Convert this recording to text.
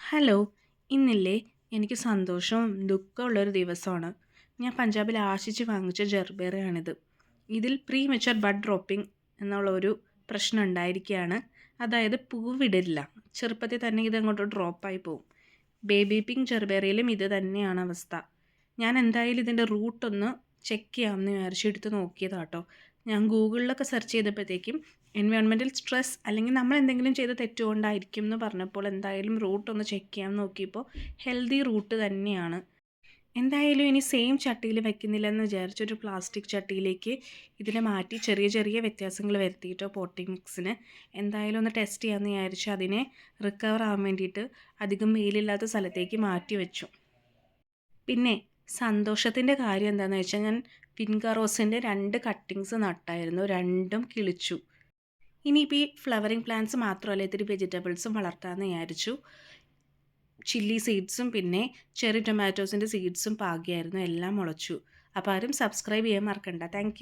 Hello, ഇന്നില്ലേ എനിക്ക് സന്തോഷവും ദുഃഖമുള്ളൊരു ദിവസമാണ്. ഞാൻ പഞ്ചാബിൽ ആശിച്ച് വാങ്ങിച്ച ജർബേറയാണിത്. ഇതിൽ പ്രീ മെച്വർ ബഡ് ഡ്രോപ്പിംഗ് എന്നുള്ളൊരു പ്രശ്നം ഉണ്ടായിരിക്കുകയാണ്. അതായത് പൂവിടില്ല, ചെറുപ്പത്തിൽ തന്നെ ഇതങ്ങോട്ട് ഡ്രോപ്പായി പോവും. ബേബി പിങ്ക് ജർബേറയിലും ഇത് തന്നെയാണ് അവസ്ഥ. ഞാൻ എന്തായാലും ഇതിൻ്റെ റൂട്ടൊന്ന് ചെക്ക് ചെയ്യാമെന്ന് വിചാരിച്ച് എടുത്ത് നോക്കിയതാട്ടോ. ഞാൻ ഗൂഗിളിലൊക്കെ സെർച്ച് ചെയ്തപ്പോഴത്തേക്കും എൻവയോൺമെൻറ്റൽ സ്ട്രെസ് അല്ലെങ്കിൽ നമ്മൾ എന്തെങ്കിലും ചെയ്ത് തെറ്റുകൊണ്ടായിരിക്കും എന്ന് പറഞ്ഞപ്പോൾ എന്തായാലും റൂട്ട് ഒന്ന് ചെക്ക് ചെയ്യാൻ നോക്കിയപ്പോൾ ഹെൽത്തി റൂട്ട് തന്നെയാണ്. എന്തായാലും ഇനി സെയിം ചട്ടിയിൽ വെക്കുന്നില്ലെന്ന് വിചാരിച്ചൊരു പ്ലാസ്റ്റിക് ചട്ടിയിലേക്ക് ഇതിനെ മാറ്റി ചെറിയ ചെറിയ വ്യത്യാസങ്ങൾ വരുത്തിയിട്ടോ പോട്ടിംഗ് മിക്സിന് എന്തായാലും ഒന്ന് ടെസ്റ്റ് ചെയ്യാമെന്ന് വിചാരിച്ച് അതിനെ റിക്കവർ ആവാൻ വേണ്ടിയിട്ട് അധികം വെയിലില്ലാത്ത സ്ഥലത്തേക്ക് മാറ്റി വെച്ചു. പിന്നെ സന്തോഷത്തിൻ്റെ കാര്യം എന്താണെന്ന് വെച്ചാൽ ഞാൻ പിൻക റോസിൻ്റെ 2 കട്ടിങ്സ് നട്ടായിരുന്നു, രണ്ടും കിളിച്ചു. ഇനിയിപ്പോൾ ഈ ഫ്ലവറിങ് പ്ലാന്റ്സ് മാത്രമല്ല ഇത്തിരി വെജിറ്റബിൾസും വളർത്താമെന്ന് വിചാരിച്ചു. ചില്ലി സീഡ്സും പിന്നെ ചെറി ടൊമാറ്റോസിൻ്റെ സീഡ്സും പാകിയായിരുന്നു, എല്ലാം മുളച്ചു. അപ്പോൾ ആരും സബ്സ്ക്രൈബ് ചെയ്യാൻ മറക്കണ്ട. താങ്ക്